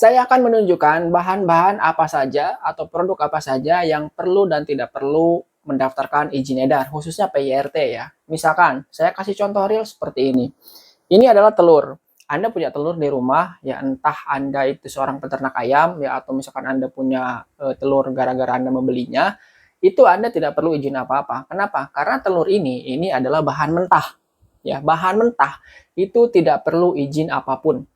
Saya akan menunjukkan bahan-bahan apa saja atau produk apa saja yang perlu dan tidak perlu mendaftarkan izin edar, khususnya PYRT ya. Misalkan, saya kasih contoh real seperti ini. Ini adalah telur. Anda punya telur di rumah, ya entah Anda itu seorang peternak ayam, ya atau misalkan Anda punya telur gara-gara Anda membelinya, itu Anda tidak perlu izin apa-apa. Kenapa? Karena telur ini adalah bahan mentah. Ya, bahan mentah itu tidak perlu izin apapun.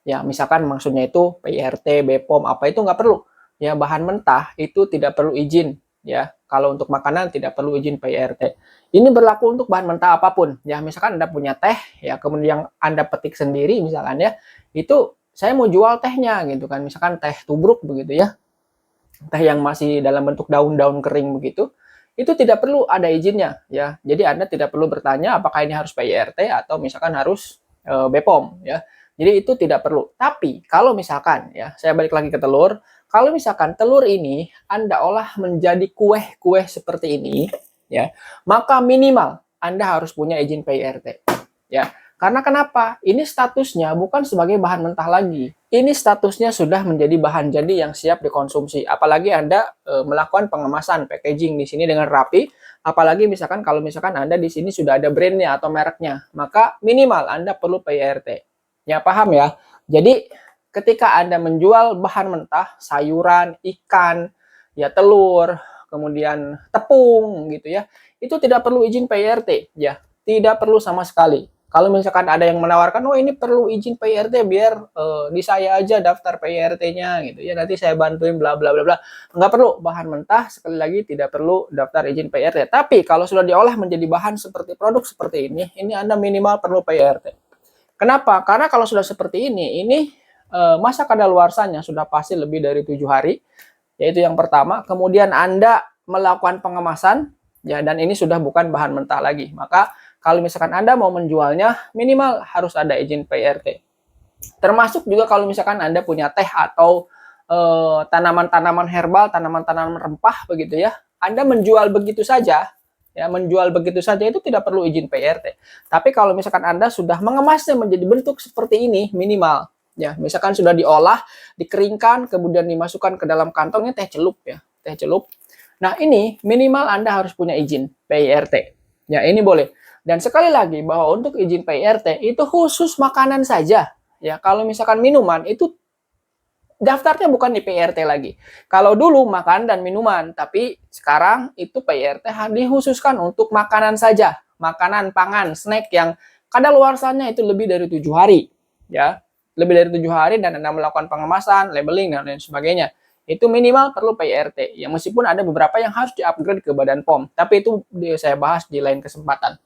Ya, misalkan maksudnya itu PYRT, BPOM, apa itu nggak perlu. Ya, bahan mentah itu tidak perlu izin. Ya, kalau untuk makanan tidak perlu izin PYRT. Ini berlaku untuk bahan mentah apapun. Ya, misalkan Anda punya teh, ya kemudian Anda petik sendiri misalkan ya, itu saya mau jual tehnya gitu kan. Misalkan teh tubruk begitu ya. Teh yang masih dalam bentuk daun-daun kering begitu. Itu tidak perlu ada izinnya ya. Jadi Anda tidak perlu bertanya apakah ini harus PYRT atau misalkan harus BPOM ya. Jadi itu tidak perlu. Tapi kalau misalkan ya, saya balik lagi ke telur. Kalau misalkan telur ini Anda olah menjadi kue-kue seperti ini ya, maka minimal Anda harus punya izin PYRT. Ya. Karena kenapa? Ini statusnya bukan sebagai bahan mentah lagi. Ini statusnya sudah menjadi bahan jadi yang siap dikonsumsi. Apalagi Anda melakukan pengemasan, packaging di sini dengan rapi. Apalagi misalkan kalau misalkan Anda di sini sudah ada brandnya atau mereknya, maka minimal Anda perlu PYRT. Ya paham ya? Jadi ketika Anda menjual bahan mentah, sayuran, ikan, ya telur, kemudian tepung gitu ya, itu tidak perlu izin PYRT ya. Tidak perlu sama sekali. Kalau misalkan ada yang menawarkan, oh ini perlu izin PYRT biar di saya aja daftar PYRT-nya gitu ya, nanti saya bantuin bla bla bla bla. Nggak perlu, bahan mentah sekali lagi tidak perlu daftar izin PYRT. Tapi kalau sudah diolah menjadi bahan seperti produk seperti ini Anda minimal perlu PYRT. Kenapa? Karena kalau sudah seperti ini masa kadaluarsanya sudah pasti lebih dari 7 hari, yaitu yang pertama. Kemudian Anda melakukan pengemasan, ya dan ini sudah bukan bahan mentah lagi. Maka kalau misalkan Anda mau menjualnya, minimal harus ada izin PYRT. Termasuk juga kalau misalkan Anda punya teh atau tanaman-tanaman herbal, tanaman-tanaman rempah begitu ya, Anda menjual begitu saja, ya menjual begitu saja itu tidak perlu izin PYRT. Tapi kalau misalkan Anda sudah mengemasnya menjadi bentuk seperti ini, minimal. Ya, misalkan sudah diolah, dikeringkan, kemudian dimasukkan ke dalam kantongnya teh celup ya, teh celup. Nah ini minimal Anda harus punya izin PYRT. Ya ini boleh. Dan sekali lagi bahwa untuk izin PYRT itu khusus makanan saja. Ya kalau misalkan minuman itu daftarnya bukan di PYRT lagi. Kalau dulu makan dan minuman, tapi sekarang itu PYRT dikhususkan untuk makanan saja, makanan, pangan, snack yang kadaluarsanya itu lebih dari 7 hari, ya, lebih dari 7 hari dan Anda melakukan pengemasan, labeling dan lain sebagainya. Itu minimal perlu PYRT. Ya meskipun ada beberapa yang harus di-upgrade ke Badan POM, tapi itu saya bahas di lain kesempatan.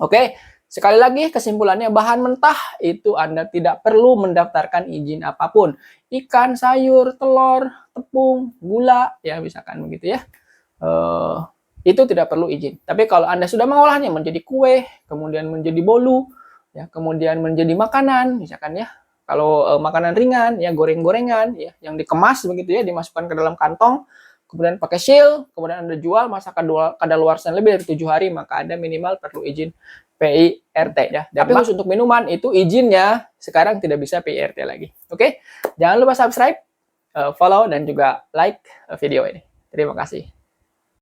Oke. Sekali lagi kesimpulannya bahan mentah itu Anda tidak perlu mendaftarkan izin apapun. Ikan, sayur, telur, tepung, gula, ya misalkan begitu ya. Itu tidak perlu izin. Tapi kalau Anda sudah mengolahnya menjadi kue, kemudian menjadi bolu, ya, kemudian menjadi makanan, misalkan ya. Kalau makanan ringan, ya goreng-gorengan, ya yang dikemas begitu ya, dimasukkan ke dalam kantong, kemudian pakai seal, kemudian Anda jual masa kadaluarsa lebih dari 7 hari, maka Anda minimal perlu izin PYRT ya. Tapi khusus untuk minuman itu izinnya sekarang tidak bisa PYRT lagi. Oke? Jangan lupa subscribe, follow dan juga like video ini. Terima kasih.